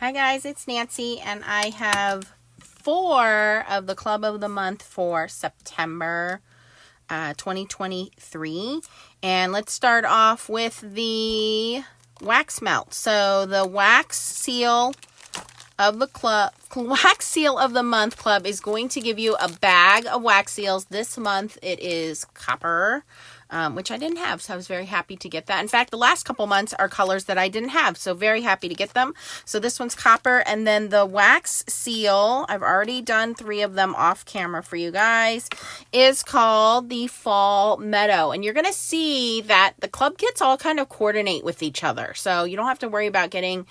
Hi guys, it's Nancy, and I have 4 of the Club of the Month for September 2023. And let's start off with the wax melt. So the wax seal of the club, wax seal of the month club is going to give you a bag of wax seals. This month it is copper, which I didn't have, so I was very happy to get that. In fact, the last couple months are colors that I didn't have, so very happy to get them. So this one's copper, and then the wax seal, I've already done 3 of them off camera for you guys, is called the Fall Meadow. And you're going to see that the club kits all kind of coordinate with each other, so you don't have to worry about getting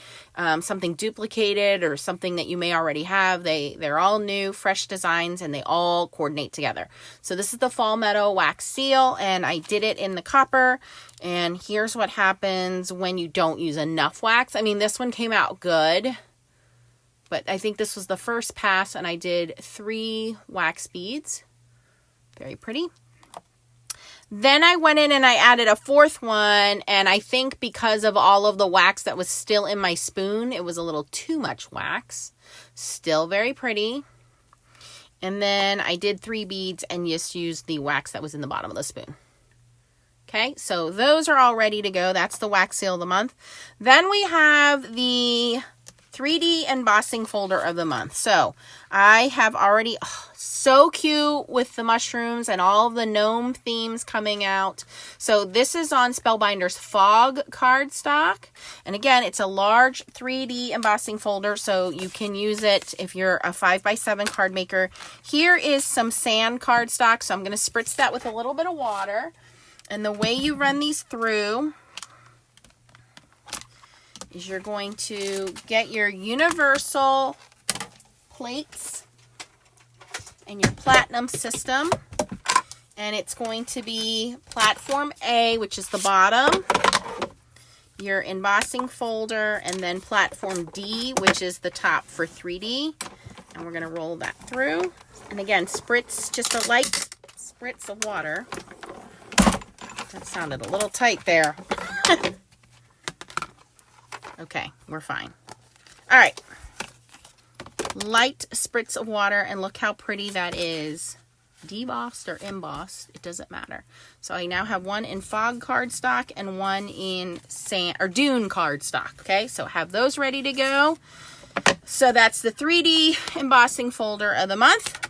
something duplicated or something that you may already have. They're all new, fresh designs, and they all coordinate together. So this is the Fall Meadow wax seal, and I did it in the copper. And here's what happens when you don't use enough wax. I mean, this one came out good, but I think this was the first pass, and I did 3 wax beads. Very pretty. Then I went in and I added a 4th one, and I think because of all of the wax that was still in my spoon, it was a little too much wax. Still very pretty. And then I did 3 beads and just used the wax that was in the bottom of the spoon. Okay, so those are all ready to go. That's the wax seal of the month. Then we have the 3D embossing folder of the month. So I have already, so cute with the mushrooms and all of the gnome themes coming out. So this is on Spellbinders Fog cardstock. And again, it's a large 3D embossing folder, so you can use it if you're a 5x7 card maker. Here is some sand cardstock, so I'm going to spritz that with a little bit of water. And the way you run these through is you're going to get your universal plates and your platinum system, and it's going to be platform A, which is the bottom, your embossing folder, and then platform D, which is the top for 3D. And we're going to roll that through, and again, spritz, just a light spritz of water. That sounded a little tight there. Okay, we're fine. All right. Light spritz of water, and look how pretty that is. Debossed or embossed, it doesn't matter. So I now have one in fog cardstock and one in sand or dune cardstock. Okay, so have those ready to go. So that's the 3D embossing folder of the month.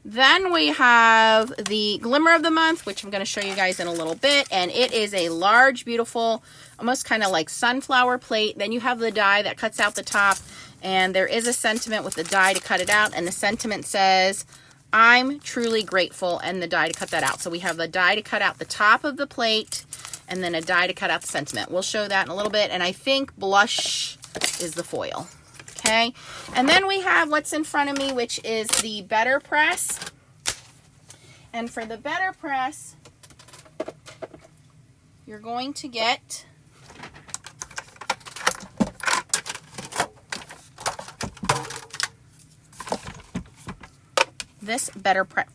Then we have the Glimmer of the month, which I'm going to show you guys in a little bit. And it is a large, beautiful, almost kind of like sunflower plate. Then you have the die that cuts out the top. And there is a sentiment with the die to cut it out. And the sentiment says, "I'm truly grateful," and the die to cut that out. So we have the die to cut out the top of the plate, and then a die to cut out the sentiment. We'll show that in a little bit. And I think blush is the foil. Okay, and then we have what's in front of me, which is the Betterpress. And for the Betterpress, you're going to get this Betterpress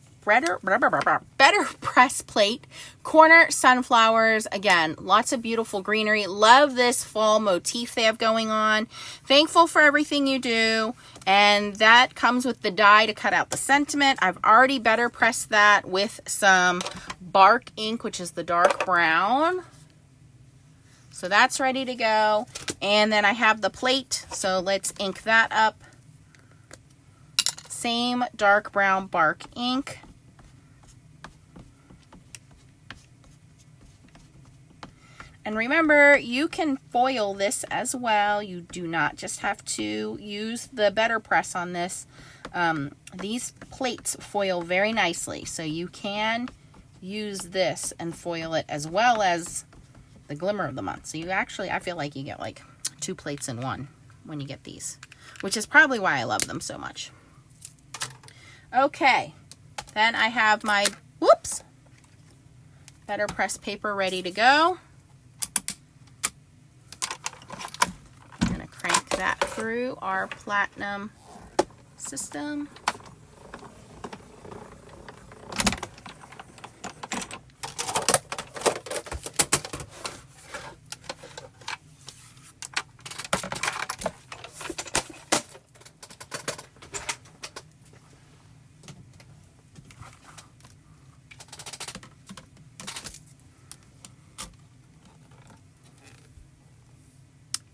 plate, corner sunflowers. Again, lots of beautiful greenery. Love this fall motif they have going on. Thankful for everything you do. And that comes with the die to cut out the sentiment. I've already Betterpressed that with some bark ink, which is the dark brown. So that's ready to go. And then I have the plate, so let's ink that up. Same dark brown bark ink. And remember, you can foil this as well. You do not just have to use the Betterpress on this. These plates foil very nicely, so you can use this and foil it as well as the Glimmer of the month. So you actually, I feel like you get like 2 plates in one when you get these, which is probably why I love them so much. Okay, then I have my, Betterpress paper ready to go. I'm going to crank that through our platinum system.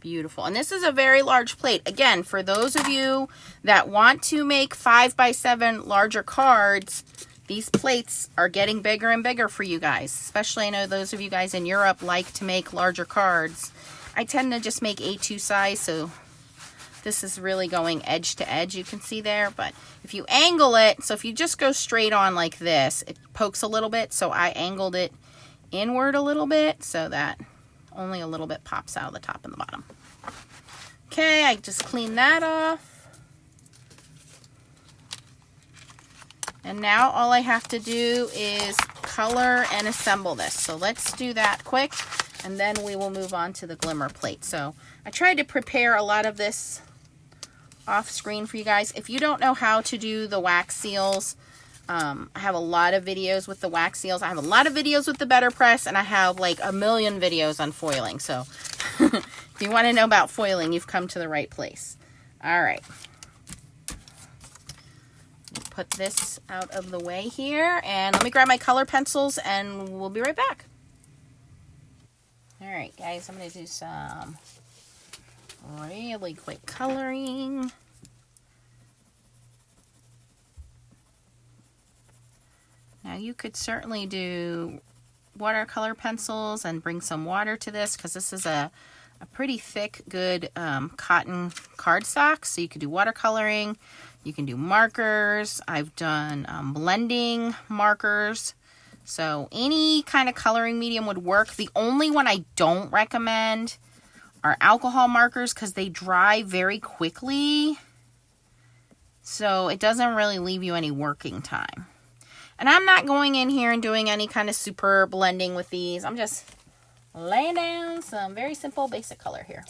Beautiful. And this is a very large plate. Again, for those of you that want to make 5x7 larger cards, these plates are getting bigger and bigger for you guys. Especially, I know those of you guys in Europe like to make larger cards. I tend to just make A2 size, so this is really going edge to edge, you can see there. But if you angle it, so if you just go straight on like this, it pokes a little bit. So I angled it inward a little bit so that only a little bit pops out of the top and the bottom. Okay, I just cleaned that off. And now all I have to do is color and assemble this. So let's do that quick, and then we will move on to the glimmer plate. So I tried to prepare a lot of this off screen for you guys. If you don't know how to do the wax seals, I have a lot of videos with the wax seals. I have a lot of videos with the Betterpress, and I have like a million videos on foiling. So if you want to know about foiling, you've come to the right place. All right. Put this out of the way here, and let me grab my color pencils, and we'll be right back. All right, guys, I'm going to do some really quick coloring. Now you could certainly do watercolor pencils and bring some water to this, because this is a pretty thick, good cotton cardstock. So you could do watercoloring, you can do markers. I've done blending markers. So any kind of coloring medium would work. The only one I don't recommend are alcohol markers, because they dry very quickly. So it doesn't really leave you any working time. And I'm not going in here and doing any kind of super blending with these. I'm just laying down some very simple basic color here.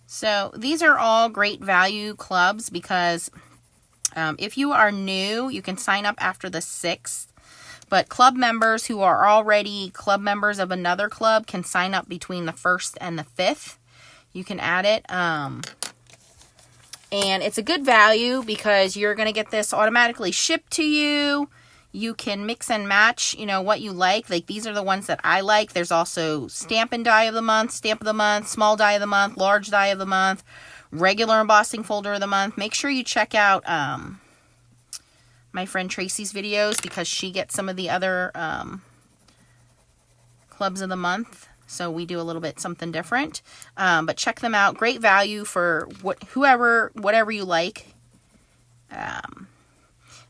So these are all great value clubs, because if you are new, you can sign up after the 6th. But club members who are already club members of another club can sign up between the 1st and the 5th. You can add it. And it's a good value, because you're going to get this automatically shipped to you. You can mix and match, you know, what you like. Like, these are the ones that I like. There's also stamp and die of the month, stamp of the month, small die of the month, large die of the month, regular embossing folder of the month. Make sure you check out my friend Tracy's videos, because she gets some of the other clubs of the month. So we do a little bit something different. But check them out. Great value for whatever you like.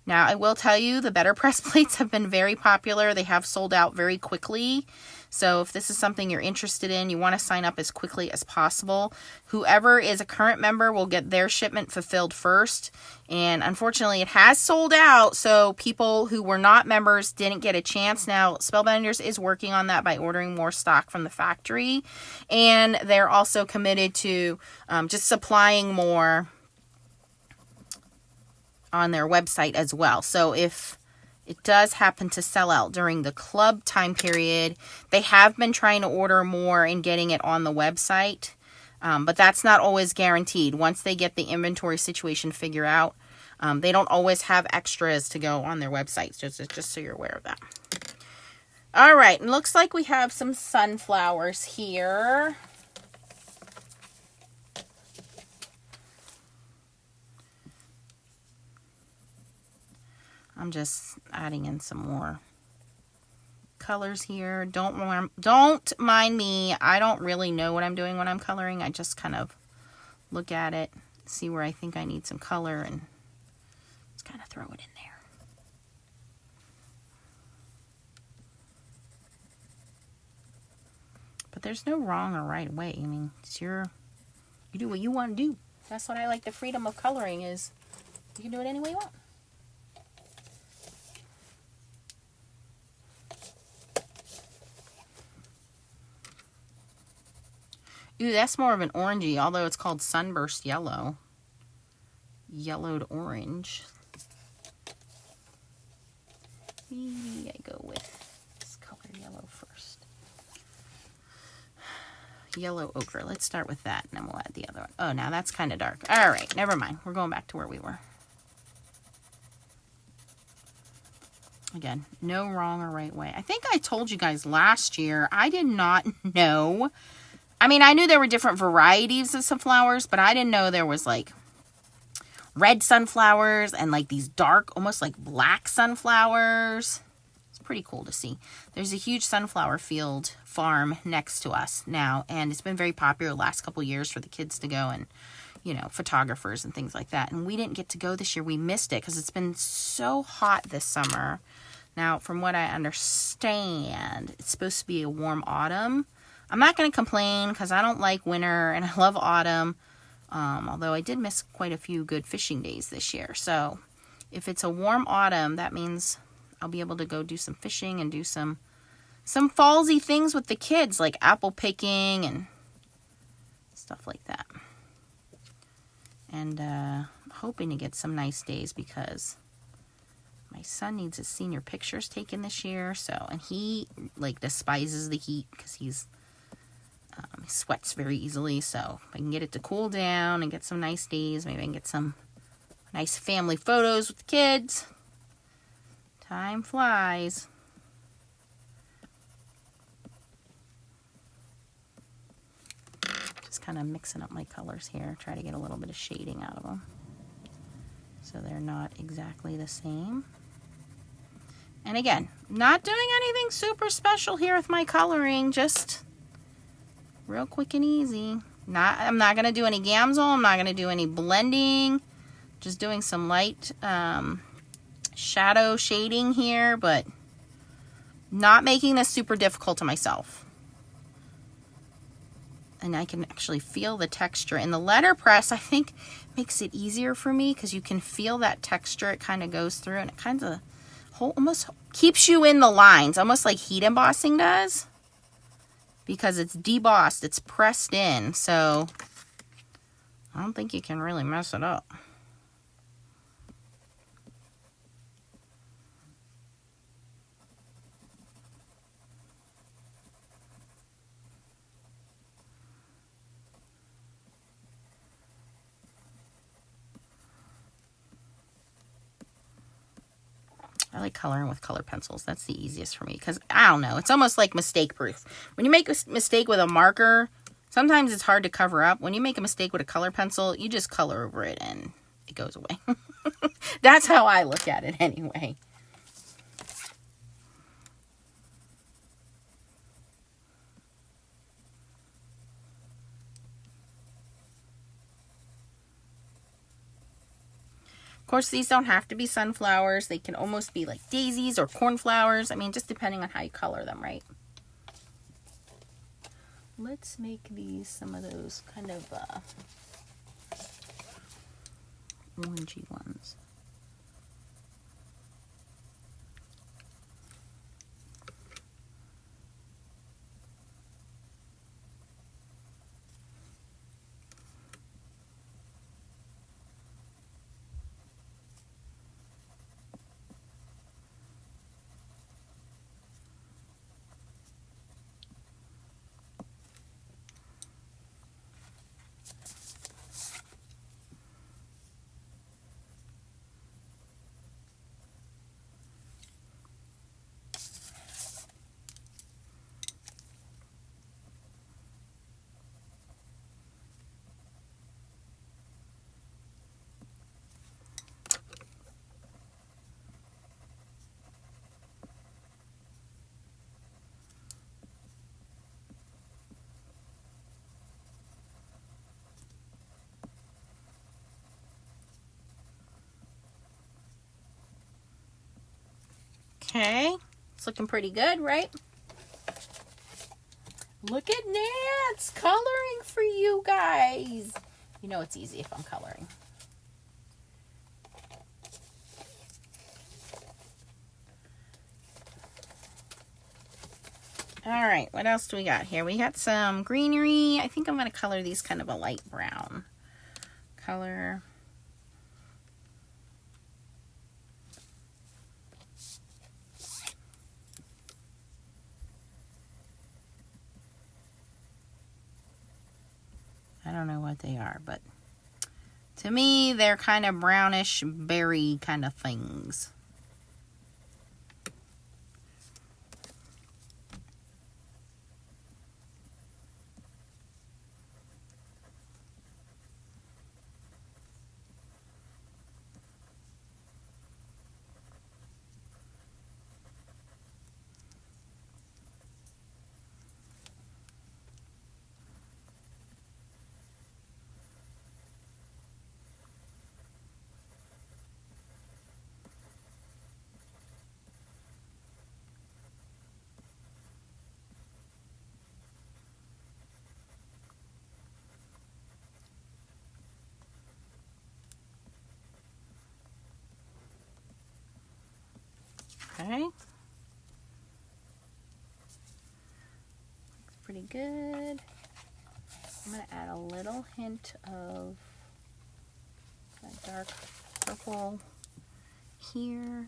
Now, I will tell you, the Betterpress plates have been very popular. They have sold out very quickly. So if this is something you're interested in, you want to sign up as quickly as possible. Whoever is a current member will get their shipment fulfilled first. And unfortunately, it has sold out. So people who were not members didn't get a chance. Now, Spellbinders is working on that by ordering more stock from the factory. And they're also committed to just supplying more on their website as well. So if it does happen to sell out during the club time period, they have been trying to order more and getting it on the website. But that's not always guaranteed. Once they get the inventory situation figured out, they don't always have extras to go on their websites, just so you're aware of that. All right, and looks like we have some sunflowers here. I'm just adding in some more colors here. Don't mind me. I don't really know what I'm doing when I'm coloring. I just kind of look at it, see where I think I need some color, and just kind of throw it in there. But there's no wrong or right way. I mean, it's you do what you want to do. That's what I like the freedom of coloring is. You can do it any way you want. Ooh, that's more of an orangey, although it's called Sunburst Yellow. Yellowed orange. Maybe I go with this color yellow first. yellow ochre. Let's start with that, and then we'll add the other one. Oh, now that's kind of dark. All right, never mind. We're going back to where we were. Again, no wrong or right way. I think I told you guys last year, I did not know. I mean, I knew there were different varieties of sunflowers, but I didn't know there was like red sunflowers and like these dark, almost like black sunflowers. It's pretty cool to see. There's a huge sunflower field farm next to us now, and it's been very popular the last couple years for the kids to go and, you know, photographers and things like that. And we didn't get to go this year. We missed it because it's been so hot this summer. Now, from what I understand, it's supposed to be a warm autumn. I'm not going to complain because I don't like winter and I love autumn. Although I did miss quite a few good fishing days this year. So if it's a warm autumn, that means I'll be able to go do some fishing and do some fallsy things with the kids, like apple picking and stuff like that. And hoping to get some nice days because my son needs his senior pictures taken this year. So, and he like despises the heat because he sweats very easily. So if I can get it to cool down and get some nice days, maybe I can get some nice family photos with the kids. Time flies. Just kind of mixing up my colors here. Try to get a little bit of shading out of them so they're not exactly the same. And again, not doing anything super special here with my coloring, just real quick and easy. I'm not going to do any gamsol. I'm not going to do any blending. Just doing some light shadow shading here, but not making this super difficult to myself. And I can actually feel the texture. And the letterpress, I think, makes it easier for me because you can feel that texture. It kind of goes through and it kind of almost keeps you in the lines, almost like heat embossing does. Because it's debossed, it's pressed in, so I don't think you can really mess it up. I like coloring with color pencils. That's the easiest for me because, I don't know, it's almost like mistake proof. When you make a mistake with a marker, sometimes it's hard to cover up. When you make a mistake with a color pencil, you just color over it and it goes away. That's how I look at it anyway. Of course, these don't have to be sunflowers. They can almost be like daisies or cornflowers. I mean, just depending on how you color them, right? Let's make these some of those kind of orangey ones. Okay, it's looking pretty good, right? Look at Nance coloring for you guys. You know it's easy if I'm coloring. All right, what else do we got here? We got some greenery. I think I'm going to color these kind of a light brown color. I don't know what they are, but to me, they're kind of brownish berry kind of things. Okay. Looks pretty good. I'm going to add a little hint of that dark purple here.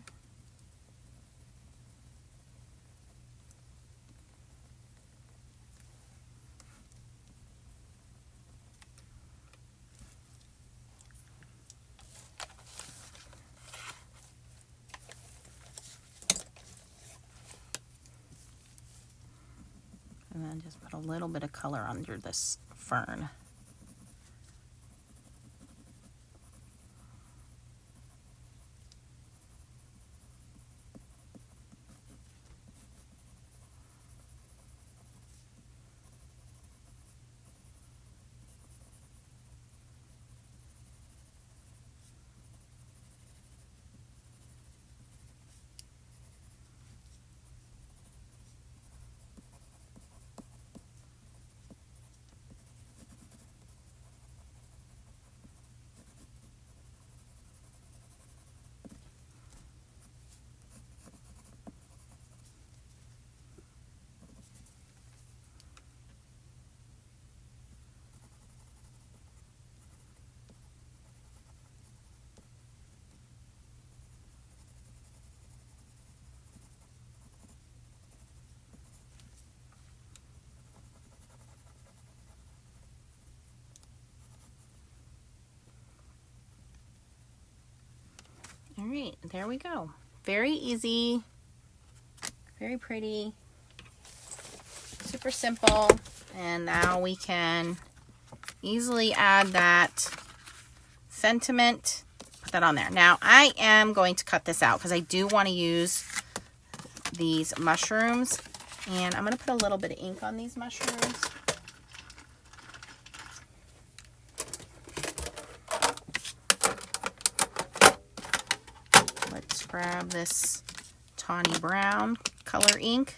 And then just put a little bit of color under this fern. All right, there we go. Very easy, very pretty, super simple. And now we can easily add that sentiment, put that on there. Now I am going to cut this out because I do want to use these mushrooms, and I'm going to put a little bit of ink on these mushrooms. Let's grab this tawny brown color ink.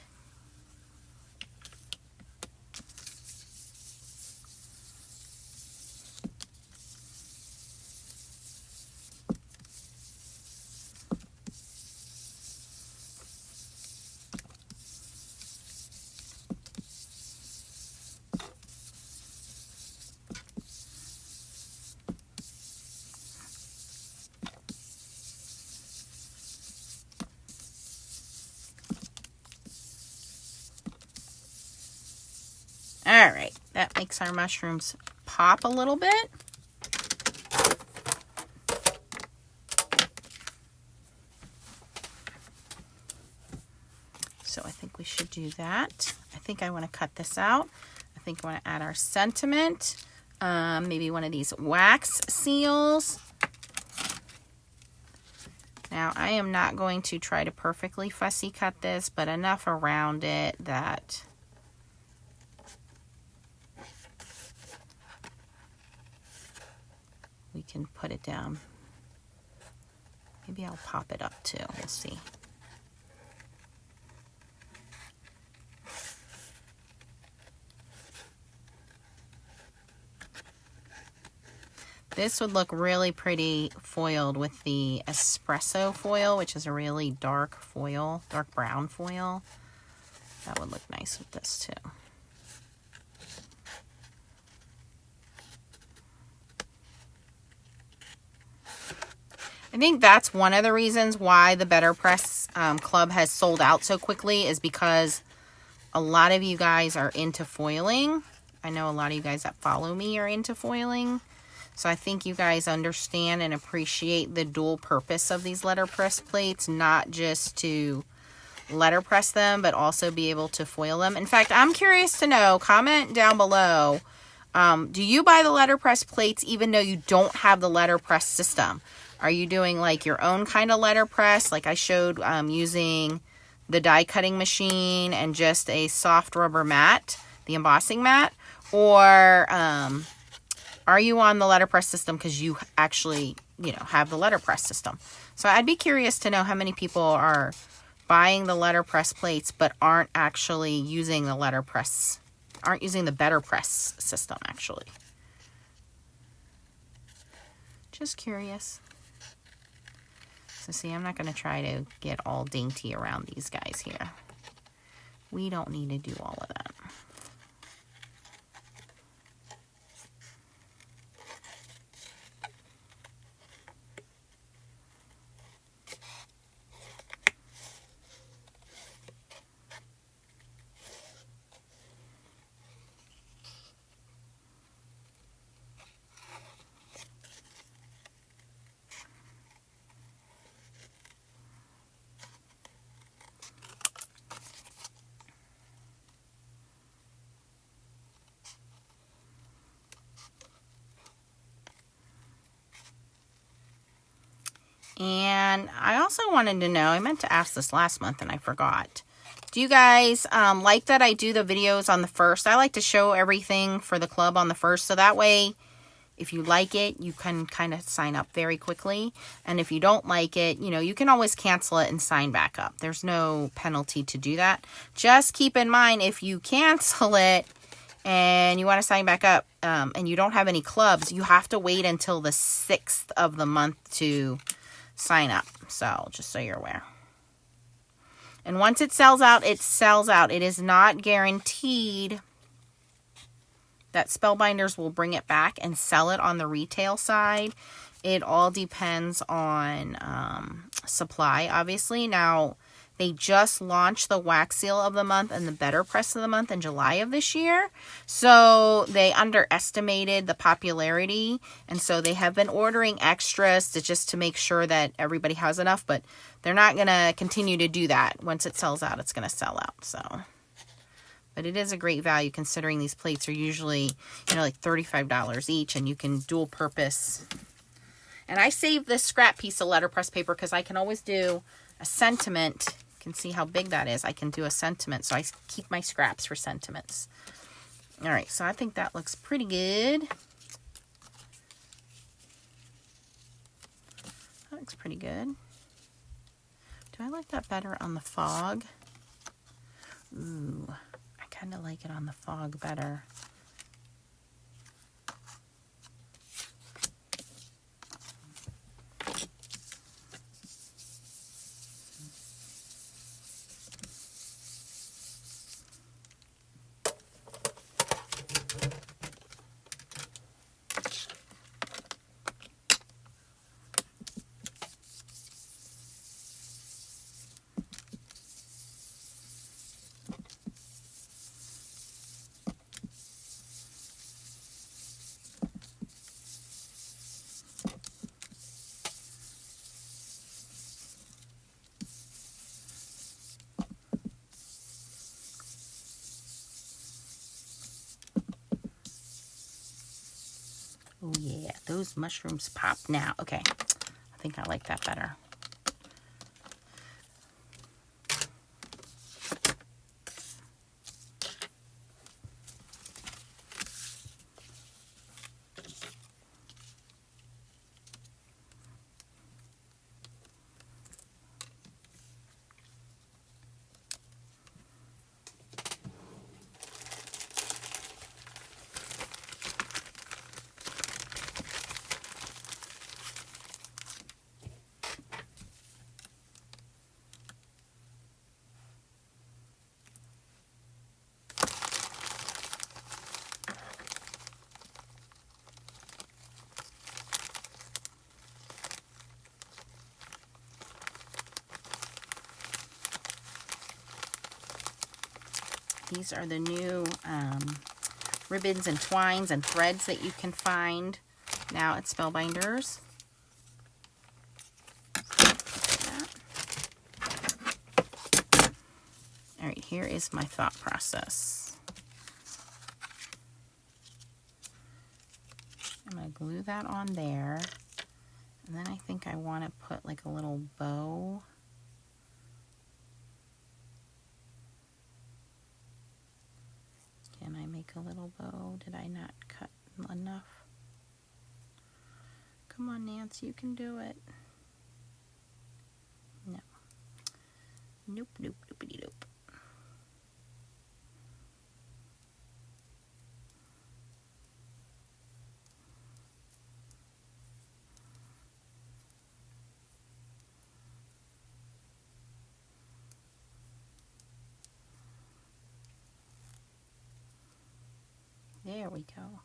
All right, that makes our mushrooms pop a little bit. So I think we should do that. I think I want to cut this out. I think I want to add our sentiment, maybe one of these wax seals. Now, I am not going to try to perfectly fussy cut this, but enough around it that we can put it down. Maybe I'll pop it up too. We'll see. This would look really pretty foiled with the espresso foil, which is a really dark foil, dark brown foil. That would look nice with this too. I think that's one of the reasons why the Betterpress Club has sold out so quickly, is because a lot of you guys are into foiling. I know a lot of you guys that follow me are into foiling. So I think you guys understand and appreciate the dual purpose of these letterpress plates, not just to letterpress them, but also be able to foil them. In fact, I'm curious to know, comment down below, do you buy the letterpress plates even though you don't have the letterpress system? Are you doing like your own kind of letterpress? Like I showed using the die cutting machine and just a soft rubber mat, the embossing mat, or are you on the letterpress system because you actually, you know, have the letterpress system? So I'd be curious to know how many people are buying the letterpress plates but aren't actually using the letterpress, aren't using the Betterpress system actually. Just curious. So see, I'm not going to try to get all dainty around these guys here. We don't need to do all of that. And I also wanted to know, I meant to ask this last month and I forgot. Do you guys like that I do the videos on the 1st? I like to show everything for the club on the 1st. So that way, if you like it, you can kind of sign up very quickly. And if you don't like it, you know, you can always cancel it and sign back up. There's no penalty to do that. Just keep in mind, if you cancel it and you want to sign back up and you don't have any clubs, you have to wait until the 6th of the month to sign up. So just so you're aware. And once it sells out, it sells out. It is not guaranteed that Spellbinders will bring it back and sell it on the retail side. It all depends on supply, obviously. Now, they just launched the wax seal of the month and the Betterpress of the month in July of this year. So they underestimated the popularity. And so they have been ordering extras just to make sure that everybody has enough. But they're not going to continue to do that. Once it sells out, it's going to sell out. So, but it is a great value considering these plates are usually, you know, like $35 each. And you can dual purpose. And I saved this scrap piece of letterpress paper because I can always do a sentiment. You can see how big that is. I can do a sentiment, so I keep my scraps for sentiments. All right, so I think that looks pretty good. That looks pretty good. Do I like that better on the fog? Ooh, I kind of like it on the fog better. Oh yeah, those mushrooms pop now. Okay, I think I like that better. These are the new ribbons and twines and threads that you can find now at Spellbinders. All right, here is my thought process. I'm going to glue that on there. And then I think I want to put like a little bow. Can I make a little bow? Did I not cut enough? Come on, Nancy, you can do it. No. Nope, nope, nope, nope. There we go.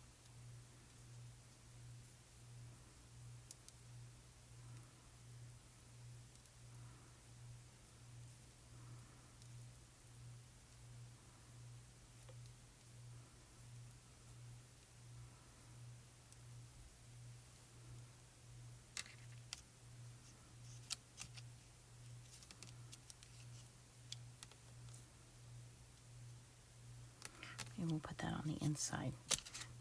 And we'll put that on the inside.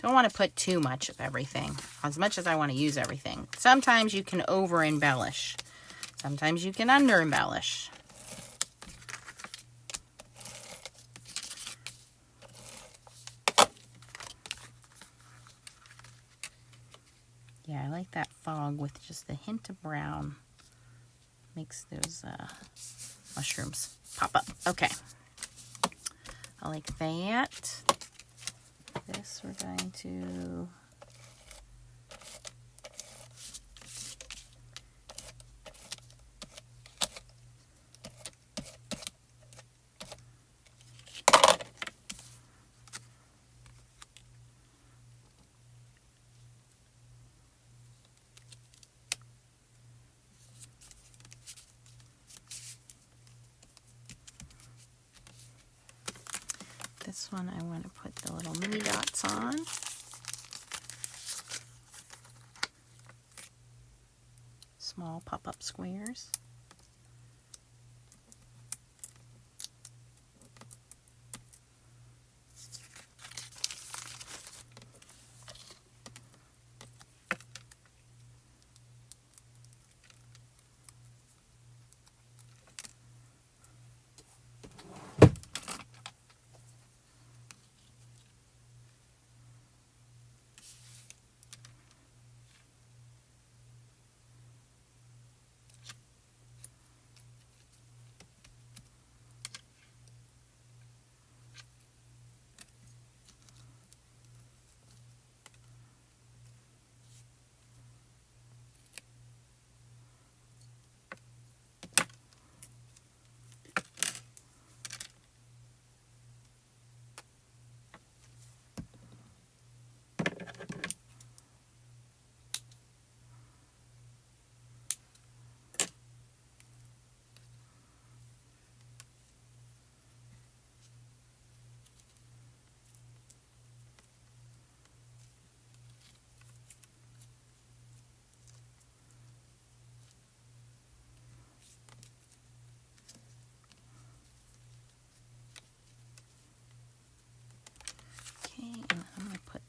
Don't want to put too much of everything, as much as I want to use everything. Sometimes you can over embellish. Sometimes you can under embellish. Yeah, I like that fog with just a hint of brown. Makes those mushrooms pop up. Okay. I like that. This we're going to this one I want to put the little mini dots on. Small pop-up squares.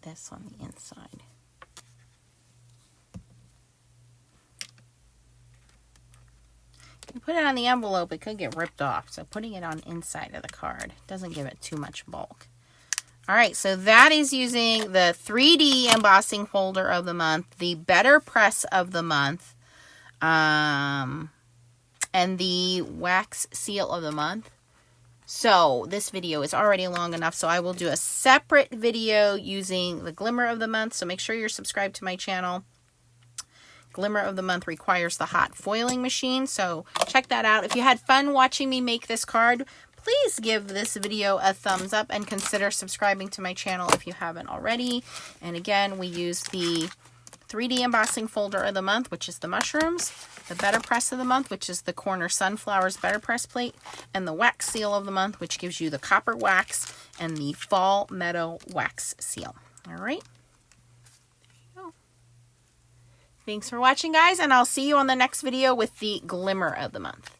This on the inside. You put it on the envelope, it could get ripped off. So putting it on inside of the card doesn't give it too much bulk. All right, so that is using the 3D embossing folder of the month, the Betterpress of the month, and the wax seal of the month. So this video is already long enough, so I will do a separate video using the Glimmer of the month. So make sure you're subscribed to my channel. Glimmer of the month requires the hot foiling machine, so check that out. If you had fun watching me make this card, please give this video a thumbs up and consider subscribing to my channel if you haven't already. And again, we use the 3D embossing folder of the month, which is the mushrooms, the Betterpress of the month, which is the Corner Sunflowers Betterpress plate, and the wax seal of the month, which gives you the copper wax and the Fall Meadow wax seal. All right. There you go. Thanks for watching, guys, and I'll see you on the next video with the Glimmer of the month.